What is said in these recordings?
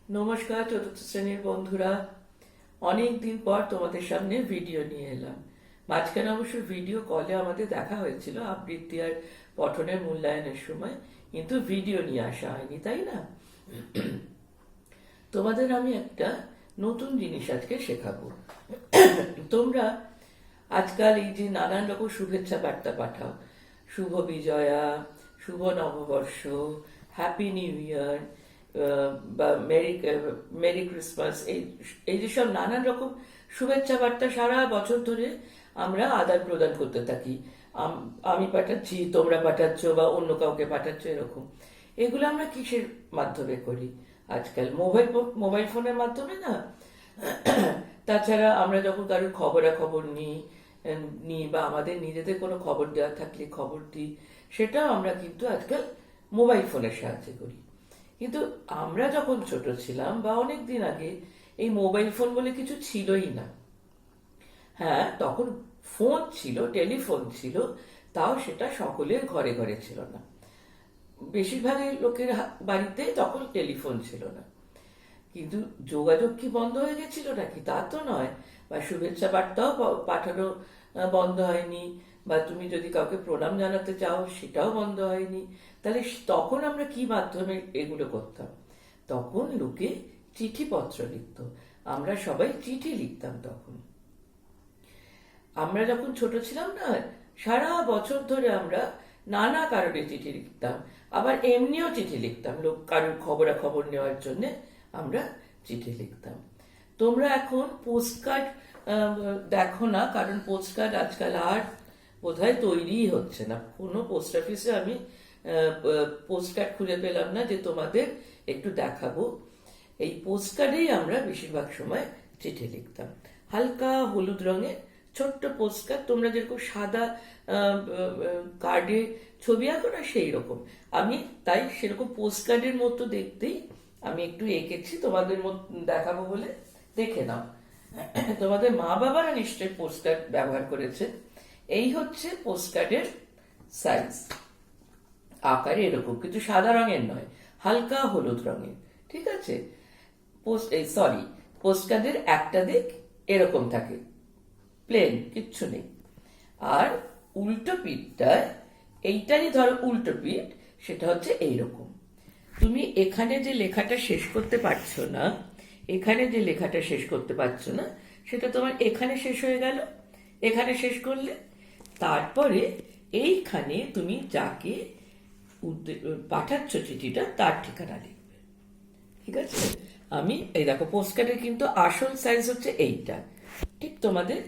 নমস্কার চতুর্থ শ্রেণীর বন্ধুরা, অনেক দিন পর তোমাদের সামনে ভিডিও নিয়ে এলাম। মাঝখানে অবশ্য ভিডিও কলে আমাদের দেখা হয়েছিল আবৃত্তি আর পঠনের মূল্যায়নের সময়, কিন্তু ভিডিও নিয়ে আসা হয়নি, তাই না? তোমাদের আমি একটা নতুন জিনিস আজকে শেখাবো। তোমরা আজকাল এই যে নানান রকম শুভেচ্ছা বার্তা পাঠাও, শুভ বিজয়া, শুভ নববর্ষ, হ্যাপি নিউ ইয়ার, বা মেরি মেরি ক্রিসমাস, এই যেসব নানান রকম শুভেচ্ছা বার্তা সারা বছর ধরে আমরা আদান প্রদান করতে থাকি। আমি পাঠাচ্ছি, তোমরা পাঠাচ্ছ, বা অন্য কাউকে পাঠাচ্ছ, এরকম। এগুলো আমরা কিসের মাধ্যমে করি আজকাল? মোবাইল ফোনের মাধ্যমে না? তাছাড়া আমরা যখন কারোর খবরাখবর নিই বা আমাদের নিজেদের কোনো খবর দেওয়া থাকলে খবর দিই, সেটাও আমরা কিন্তু আজকাল মোবাইল ফোনের সাহায্যে করি। কিন্তু আমরা যখন ছোট ছিলাম বা অনেক দিন আগে, এই মোবাইল ফোন বলে কিছু ছিলই না। হ্যাঁ, তখন ফোন ছিল, টেলিফোন ছিল, তাও সেটা সকলের ঘরে ঘরে ছিল না। বেশিরভাগই লোকের বাড়িতে তখন টেলিফোন ছিল না। কিন্তু যোগাযোগ কি বন্ধ হয়ে গেছিল নাকি? তা তো নয়। বা শুভেচ্ছা বার্তাও পাঠানো বন্ধ হয়নি, বা তুমি যদি কাউকে প্রণাম জানাতে চাও সেটাও বন্ধ হয়নি। তাহলে তখন আমরা কি মাধ্যমে এগুলো করতাম? তখন লোকে চিঠিপত্র লিখত, আমরা সবাই চিঠি লিখতাম তখন। আমরা যখন ছোট ছিলাম না, সারা বছর ধরে আমরা নানা কারণে চিঠি লিখতাম, আবার এমনিও চিঠি লিখতাম, লোক কারোর খবরাখবর নেওয়ার জন্য আমরা চিঠি লিখতাম। তোমরা এখন পোস্টকার্ড দেখো না, কারণ পোস্টকার্ড আজকাল আর বোধহয় তৈরিই হচ্ছে না। কোনো পোস্ট অফিসে আমি পোস্টকার্ড খুঁজে পেলাম না যে তোমাদের একটু দেখাবো। এই পোস্টকার্ডেই আমরা বেশিরভাগ সময় চিঠি লিখতাম, হালকা হলুদ রঙের ছোট্ট পোস্টকার্ড। তোমরা যেরকম সাদা কার্ডে ছবি আঁকো না, সেই রকম আমি তাই সেরকম পোস্টকার্ডের মতো দেখতেই আমি একটু এঁকেছি, তোমাদের দেখাবো বলে। দেখে নাও, তোমাদের মা বাবারা নিশ্চয়ই পোস্টকার্ড ব্যবহার করেছে। এই হচ্ছে পোস্টকার্ডের সাইজ, আকারে এরকম, কিন্তু সাদা রঙের নয়, হালকা হলুদ রঙের। ঠিক আছে? পোস্টকার্ডের একটা দিক এরকম থাকে, প্লেন, কিচ্ছু নেই। আর উল্টো পিঠটায়, এইটারই ধরো উল্টো পিঠ, সেটা হচ্ছে এইরকম। তুমি এখানে যে লেখাটা শেষ করতে পারছো না, এখানে যে লেখাটা শেষ করতে পারছো না, সেটা তোমার এখানে শেষ হয়ে গেল, এখানে শেষ করলে। তারপরে এইখানে তুমি যাকে পাঠাচ্ছ চিঠিটা, তার ঠিকানা লিখবে। ঠিক আছে? আমি এই দেখো, পোস্টকার্ডের কিন্তু আসল সাইজ হচ্ছে এইটা, ঠিক তোমাদের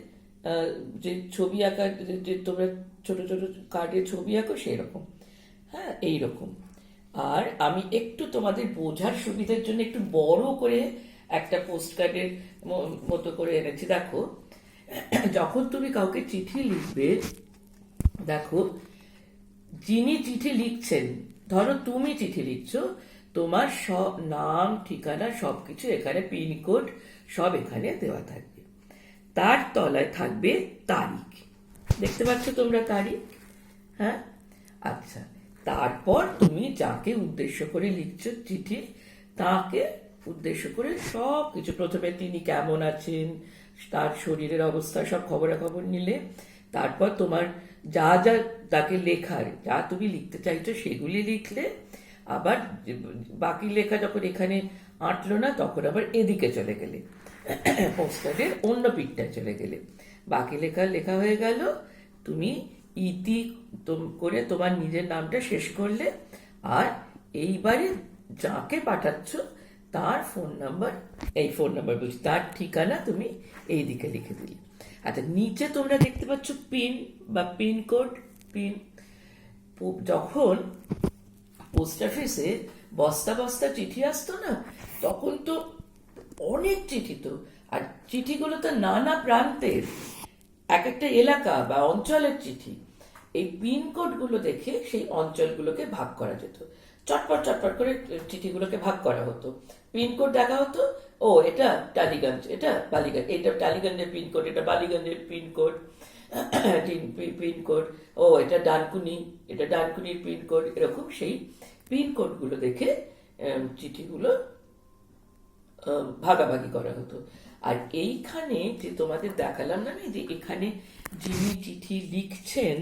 যে ছবি আঁকা, যে তোমরা ছোট ছোট কার্ডে ছবি আঁকো সেই রকম। হ্যাঁ, এইরকম। আর আমি একটু তোমাদের বোঝার সুবিধার জন্য একটু বড় করে একটা পোস্টকার্ডের মতো করে এনেছি। দেখো, যখন তুমি কাউকে চিঠি লিখবে, দেখো, যিনি চিঠি লিখছেন, ধরো তুমি চিঠি লিখছো, তোমার সব নাম, ঠিকানা, সবকিছু এখানে, পিনকোড সব এখানে দেওয়া থাকবে। তার তলায় থাকবে তারিখ। দেখতে পাচ্ছ তোমরা তারিখ? হ্যাঁ, আচ্ছা। তারপর তুমি যাকে উদ্দেশ্য করে লিখছো চিঠি, তাকে উদ্দেশ্য করে সব কিছু, প্রথমে তিনি কেমন আছেন, তার শরীরের অবস্থা, সব খবরাখবর নিলে। তারপর তোমার যা যা তাকে লেখার, যা তুমি লিখতে চাইছো সেগুলি লিখলে। আবার বাকি লেখা যখন এখানে আঁটলো না, তখন আবার এদিকে চলে গেলে, পোস্টকার্ডের অন্য পিঠটায় চলে গেলে। বাকি লেখা লেখা হয়ে গেল, তুমি ইতি করে তোমার নিজের নামটা শেষ করলে। আর এইবারে যাকে পাঠাচ্ছ তার ফোন নাম্বার, এই ফোন নাম্বার বলছি, তার ঠিকানা তুমি এই দিকে লিখে দিলে। আচ্ছা, নিচে তোমরা দেখতে পাচ্ছ পিন বা পিনকোড। পিন, যখন পোস্ট অফিসে বস্তা বস্তা চিঠি আসতো না, তখন তো অনেক চিঠি, তো আর চিঠিগুলো তো নানা প্রান্তের, এক একটা এলাকা বা অঞ্চলের চিঠি। এই পিনকোডগুলো দেখে সেই অঞ্চলগুলোকে ভাগ করা যেত, চটপট চটপট করে চিঠিগুলোকে ভাগ করা হতো। পিনকোড দেখা হতো, ও এটা টালিগঞ্জ, এটা বালিগঞ্জ, এটা টালিগঞ্জের পিনকোড, এটা বালিগঞ্জের পিনকোড। পিনকোড, ও এটা ডানকুনি, এটা ডানকুনির পিনকোড, এরকম সেই পিনকোডগুলো দেখে চিঠিগুলো ভাগাভাগি করা হতো। আর এইখানে যে তোমাদের দেখালাম না, যে এখানে যিনি চিঠি লিখছেন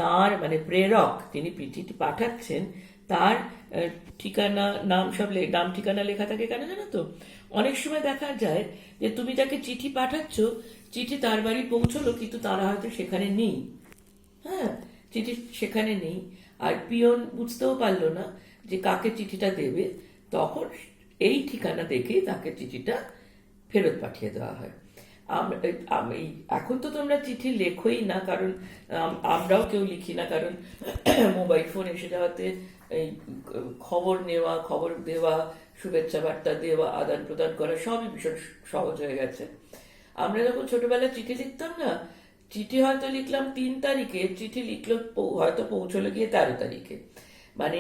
তার মানে প্রেরক, যিনি চিঠি পাঠাচ্ছেন তার ঠিকানা, নাম সব নাম ঠিকানা লেখা থাকে। কেন জানো তো, অনেক সময় দেখা যায় যে তুমি যাকে চিঠি পাঠাচ্ছ, চিঠি তার বাড়ি পৌঁছলো কিন্তু তারা হয়তো সেখানে নেই। হ্যাঁ, চিঠি সেখানে নেই, আর পিয়ন বুঝতেও পারলো না যে কাকে চিঠিটা দেবে, তখন এই ঠিকানা দেখেই তাকে চিঠিটা ফেরত পাঠিয়ে দেওয়া হয়। আমি এখন তো তোমরা চিঠি লেখোই না, কারণ আমরাও কেউ লিখি না, কারণ মোবাইল ফোন এসে যাওয়াতে এই খবর নেওয়া, খবর দেওয়া, শুভেচ্ছা বার্তা দেওয়া, আদান প্রদান করা সবই ভীষণ সহজ হয়ে গেছে। আমরা যখন ছোটবেলায় চিঠি লিখতাম না, চিঠি হয়তো লিখলাম 3 তারিখে, চিঠি লিখলো হয়তো পৌঁছলো গিয়ে 13 তারিখে, মানে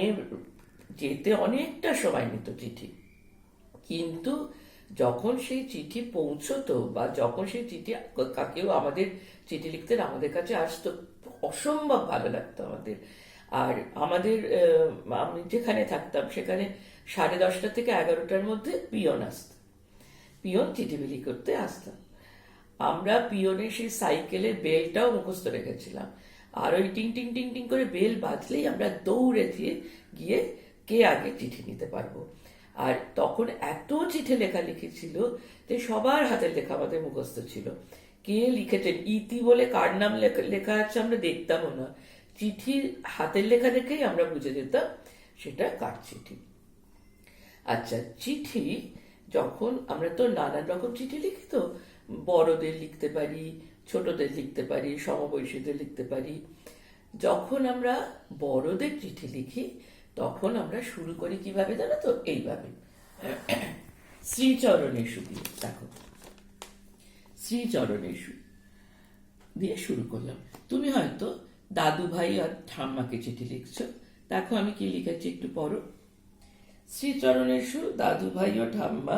যেতে অনেকটা সময় নিত চিঠি। কিন্তু যখন সেই চিঠি পৌঁছতো বা যখন সেই চিঠি কাকেও আমাদের চিঠি লিখতে আমাদের কাছে আসতো, অসম্ভব ভালো লাগতো আমাদের। আর আমাদের আমি যেখানে থাকতাম সেখানে 10:30 থেকে 11টার মধ্যে পিয়ন আসত, পিয়ন চিঠি বিলি করতে আসতাম। আমরা পিয়নের সেই সাইকেলের বেলটাও মুখস্থ রেখেছিলাম, আর ওই টিং টিং টিং টিং করে বেল বাজলেই আমরা দৌড়ে গিয়ে কে আগে চিঠি নিতে পারবো। আর তখন এত চিঠি লেখালেখি ছিল যে সবার হাতের লেখা আমাদের মুখস্থ ছিল। কে লিখেছেন, ইতি বলে কার নাম লেখা আছে আমরা দেখতামও না, চিঠির হাতের লেখা দেখেই আমরা বুঝে যেতাম সেটা কার চিঠি। আচ্ছা, চিঠি যখন আমরা তো নানান রকম চিঠি লিখি, তো বড়দের লিখতে পারি, ছোটদের লিখতে পারি, সমবয়সীদের লিখতে পারি। যখন আমরা বড়দের চিঠি লিখি তখন আমরা শুরু করি কিভাবে জানো তো, এইভাবে শ্রীচরণেষু দিয়ে। দেখো, শ্রীচরণেষু দিয়ে শুরু করলাম। তুমি হয়তো দাদু ভাই আর ঠাম্মাকে চিঠি লিখছো, দেখো আমি কি লিখেছি একটু পড়ো। শ্রীচরণেষু দাদু ভাই ও ঠাম্মা,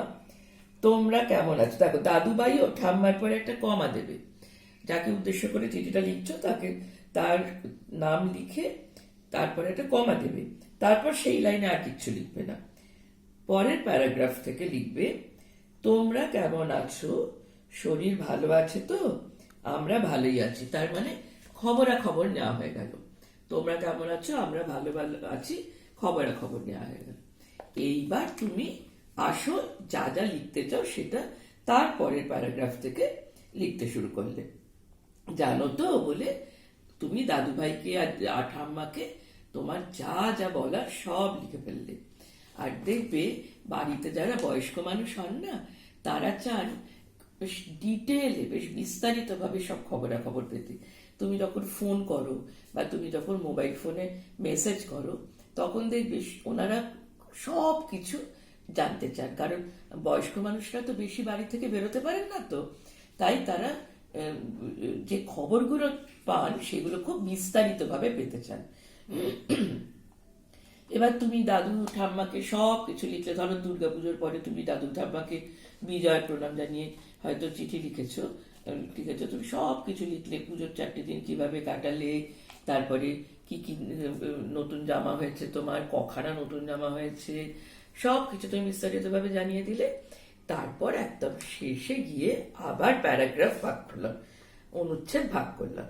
তোমরা কেমন আছো। দেখো, দাদু ভাই ও ঠাম্মার পরে একটা কমা দেবে, যাকে উদ্দেশ্য করে চিঠিটা লিখছো তাকে তার নাম লিখে তারপরে একটা কমা দেবে, তারপর সেই লাইনে আর কিচ্ছু লিখবে না। পরের প্যারাগ্রাফ থেকে লিখবে, তোমরা কেমন আছো, শরীর ভালো আছে তো, আমরা ভালোই আছি। তার মানে খবরাখবর নেওয়া হয়ে গেল। তোমরা কেমন আছো, আমরা ভালো ভালো আছি, খবরাখবর নেওয়া হয়ে গেল। এইবার তুমি আসো, যা যা লিখতে চাও সেটা তারপরের প্যারাগ্রাফ থেকে লিখতে শুরু করলে। জানো তো বলে তুমি দাদু ভাইকে আর ঠাম্মাকে তোমার যা যা বলার সব লিখে ফেললে। আর দেখবে বাড়িতে যারা বয়স্ক মানুষ হন না, তারা চান বেশ ডিটেলে, বেশ বিস্তারিত ভাবে সব খবরাখবর পেতে। তুমি যখন ফোন করো বা তুমি যখন মোবাইল ফোনে মেসেজ করো, তখন দেখবে ওনারা সব কিছু জানতে চান, কারণ বয়স্ক মানুষরা তো বেশি বাড়ি থেকে বেরোতে পারেন না, তো তাই তারা যে খবরগুলো পান সেগুলো খুব বিস্তারিত ভাবে পেতে চান। এবার তুমি দাদু ঠাম্মাকে সব কিছু লিখলে। ধরো দুর্গাপুজোর পরে তুমি দাদু ঠাম্মাকে বিজয় প্রণাম জানিয়ে হয়তো চিঠি লিখেছো, তুমি সব কিছু লিখলে, পুজোর 4টে দিন কিভাবে কাটালে, তারপরে কি কি নতুন জামা হয়েছে তোমার, কখানা নতুন জামা হয়েছে, সব কিছু তুমি বিস্তারিতভাবে জানিয়ে দিলে। তারপর একদম শেষে গিয়ে আবার প্যারাগ্রাফ ভাগ করলাম, অনুচ্ছেদ ভাগ করলাম।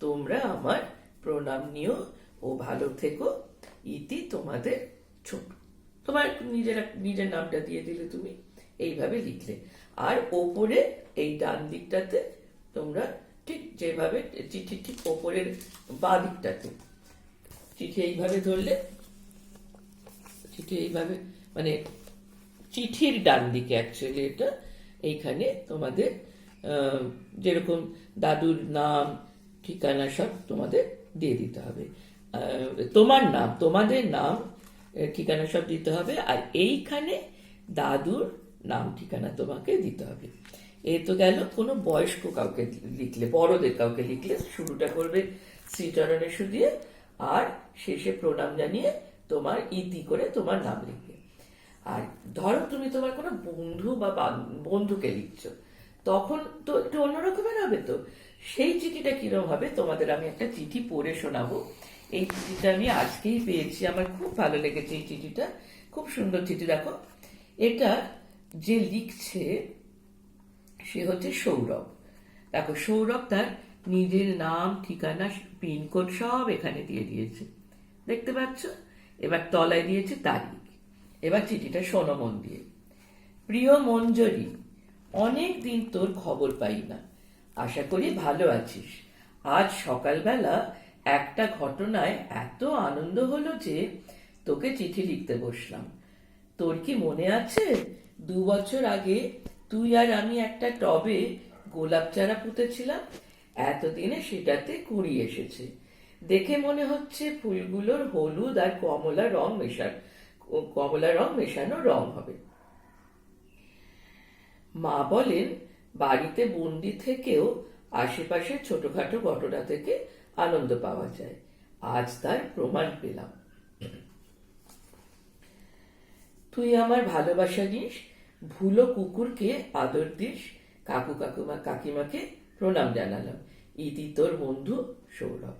তোমরা আমার প্রণাম নিও ও ভালো থেকো, ইতি তোমাদের ছোট। তোমার নিজের নামটা দিয়ে দিলে, তুমি এইভাবে লিখলে। আর ওপরে এই ডান দিকটাতে তোমরা ঠিক যেভাবে চিঠি ঠিক ওপরের বাঁ দিকটাতে চিঠি এইভাবে ধরলে, চিঠি এইভাবে মানে চিঠির ডান দিকে অ্যাকচুয়ালি এটা, এইখানে তোমাদের যেরকম দাদুর নাম ঠিকানা সব তোমাদের দিয়ে দিতে হবে। তোমার নাম, তোমাদের নাম ঠিকানা সব দিতে হবে, আর এইখানে দাদুর নাম ঠিকানা তোমাকে দিতে হবে। এ তো গেল কোনো বয়স্ক কাউকে লিখলে, বড়দের কাউকে লিখলে শুরুটা করবে শ্রীচরণেষু দিয়ে, আর শেষে প্রণাম জানিয়ে তোমার ইতি করে তোমার নাম লিখবে। আর ধরো তুমি তোমার কোনো বন্ধু বা বন্ধুকে লিখছো, তখন তো একটু অন্যরকমের হবে। তো সেই চিঠিটা কিরকম হবে তোমাদের আমি একটা চিঠি পড়ে শোনাবো। এই চিঠিটা আমি আজকেই পেয়েছি, আমার খুব ভালো লেগেছে এই চিঠিটা, খুব সুন্দর চিঠি। দেখো, এটা যে লিখছে সে হচ্ছে সৌরভ। দেখো, সৌরভ তার নিজের নাম, ঠিকানা, পিনকোড সব এখানে দিয়ে দিয়েছে, দেখতে পাচ্ছ? এবার তলায় দিয়েছে তারিখ। এবার চিঠিটা শোনো মন দিয়ে। প্রিয় মঞ্জরি, অনেক দিন তোর খবর পাই না, আশা করি ভালো আছিস। আজ সকালবেলা একটা ঘটনায় এত আনন্দ হলো যে তোকে চিঠি লিখতে বসলাম। তোর কি মনে আছে 2 বছর আগে তুই আর আমি একটা টবে গোলাপ চারা পুঁতেছিলাম? এতদিনে সেটাতে কুঁড়ি এসেছে। দেখে মনে হচ্ছে ফুলগুলোর হলুদ আর কমলা রং মেশানো রং হবে। মা বলেন বাড়িতে বন্দি থেকেও আশেপাশের ছোটখাটো ঘটনা থেকে আনন্দ পাওয়া যায়। আজ তার প্রমাণ পেলাম। তুই আমার ভালোবাসা নিস, ভুলো কুকুরকে আদর দিস, কাকিমাকে প্রণাম জানালাম। ইতি তোর বন্ধু সৌরভ।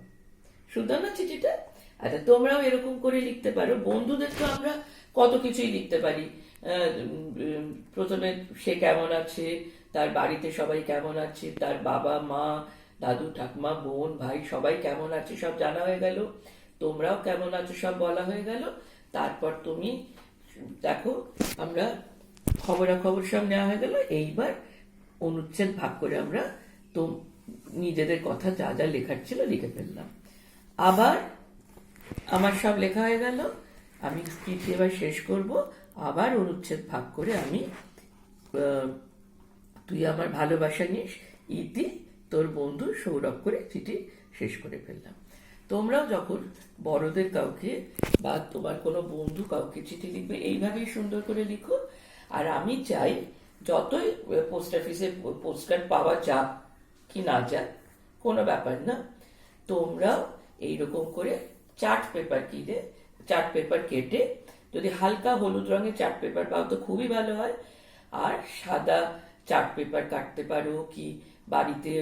শুনতাম না চিঠিটা? আচ্ছা, তোমরাও এরকম করে লিখতে পারো। বন্ধুদের তো আমরা কত কিছুই লিখতে পারি। প্রথমে সে কেমন আছে, তার বাড়িতে সবাই কেমন আছে, তার বাবা মা, দাদু ঠাকুমা, বোন ভাই সবাই কেমন আছে সব জানা হয়ে গেল। তোমরাও কেমন আছো সব বলা হয়ে গেল। তারপর তুমি দেখো, আমরা খবরাখবর সব নেওয়া হয়ে গেল। এইবার অনুচ্ছেদ ভাগ করে আমরা তো নিজেদের কথা যা যা লেখার ছিল লিখে ফেললাম। আবার আমার সব লেখা হয়ে গেল। আমি চিঠি এবার শেষ করব। আবার অনুচ্ছেদ ভাগ করে আমি তুই আমার ভালোবাসা নিস, ইতি তোর বন্ধু সৌরভ করে চিঠি শেষ করে ফেললাম। তোমরাও যখন বড়দের কাউকে বা তোমার কোনো বন্ধু কাউকে চিঠি লিখবে এইভাবেই সুন্দর করে লিখো। আর আমি চাই যতই পোস্ট অফিসে পোস্টকার্ড পাওয়া যাক কি না যাক, কোনো ব্যাপার না, তোমরাও এইরকম করে চার্ট পেপার কেটে, যদি হালকা হলুদ রঙের চার্ট পেপার পাও তো খুবই ভালো হয়। আর সাদা চার্ট পেপার কাটতে পারো, কি বাড়িতে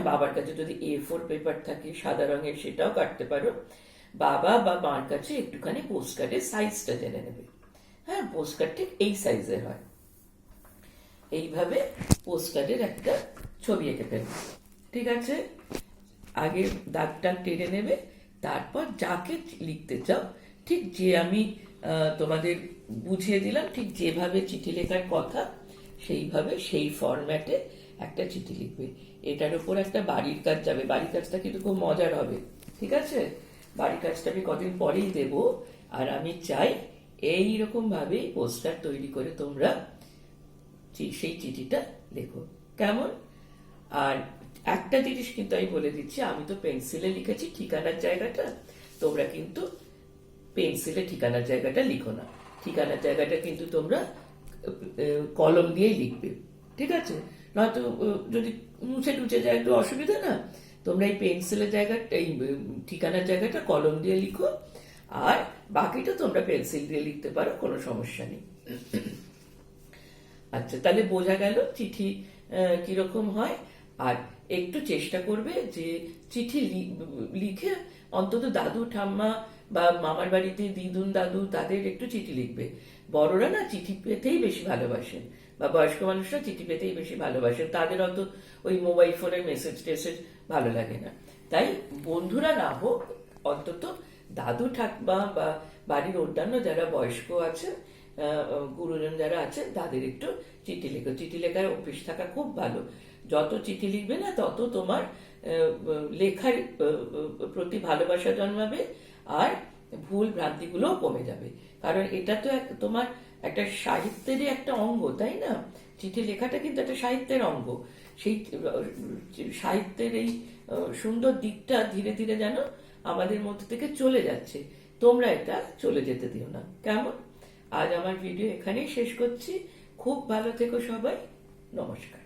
বাবার কাছে যদি A4 পেপার থাকে সাদা রঙের সেটাও কাটতে পারো। বাবা বা মার কাছে একটুখানি পোস্টকার্ডের সাইজটা জেনে নেবে। হ্যাঁ, পোস্টকার্ড ঠিক এই সাইজের হয়। এইভাবে পোস্টকার্ডের একটা ছবি এঁকে ফেলবে। ঠিক আছে? আগে দাগ টেনে নেবে, তারপর যাকে লিখতে চাও ঠিক যে আমি তোমাদের বুঝিয়ে দিলাম ঠিক যেভাবে চিঠি লেখার কথা সেইভাবে সেই ফরম্যাটে একটা চিঠি লিখবে। এটার উপর একটা বাড়ির কাজ যাবে। বাড়ির কাজটা কিন্তু খুব মজার হবে। ঠিক আছে? বাড়ির কাজটা আমি কদিন পরেই দেব। আর আমি চাই এইরকম ভাবেই পোস্টার তৈরি করে তোমরা সেই চিঠিটা লেখো। কেমন? আর একটা জিনিস কিন্তু আমি বলে দিচ্ছি, আমি তো পেন্সিলে লিখেছি ঠিকানার জায়গাটা, তোমরা কিন্তু পেন্সিলে ঠিকানার জায়গাটা লিখো না। ঠিকানার জায়গাটা কিন্তু তোমরা কলম দিয়েই লিখবে। ঠিক আছে? নয়তো যদি মুছে টুছে যায় একটু অসুবিধা না, তোমরা এই পেন্সিলের জায়গাটা, এই ঠিকানার জায়গাটা কলম দিয়ে লিখো। আর বাকিটা তোমরা পেন্সিল দিয়ে লিখতে পারো, কোনো সমস্যা নেই। আচ্ছা, তাহলে বোঝা গেল চিঠি কিরকম হয়। আর একটু চেষ্টা করবে যে চিঠি লিখে অন্তত দাদু ঠাম্মা বা মামার বাড়িতে দিদুন দাদু তাদের একটু চিঠি লিখবে। বড়রা না চিঠি পেতেই বেশি ভালোবাসেন, বা বয়স্ক মানুষরা চিঠি পেতেই বেশি ভালোবাসেন। তাদের অত ওই মোবাইল ফোনের মেসেজ টেসেজ ভালো লাগে না। তাই বন্ধুরা না হোক, অন্তত দাদু ঠাকমা বা বাড়ির অন্যান্য যারা বয়স্ক আছেন, গুরুজন যারা আছেন, তাদের একটু চিঠি লেখো। চিঠি লেখার অভ্যেস থাকা খুব ভালো। যত চিঠি লিখবে না তত তোমার লেখার প্রতি ভালোবাসা জন্মাবে, আর ভুল ভ্রান্তিগুলোও কমে যাবে। কারণ এটা তো তোমার একটা সাহিত্যেরই একটা অঙ্গ, তাই না? চিঠি লেখাটা কিন্তু একটা সাহিত্যের অঙ্গ। সেই সাহিত্যের এই সুন্দর দিকটা ধীরে ধীরে যেন আমাদের মধ্যে থেকে চলে যাচ্ছে। তোমরা এটা চলে যেতে দিও না। কেমন? আজ আমার ভিডিও এখানেই শেষ করছি। খুব ভালো থেকো সবাই। নমস্কার।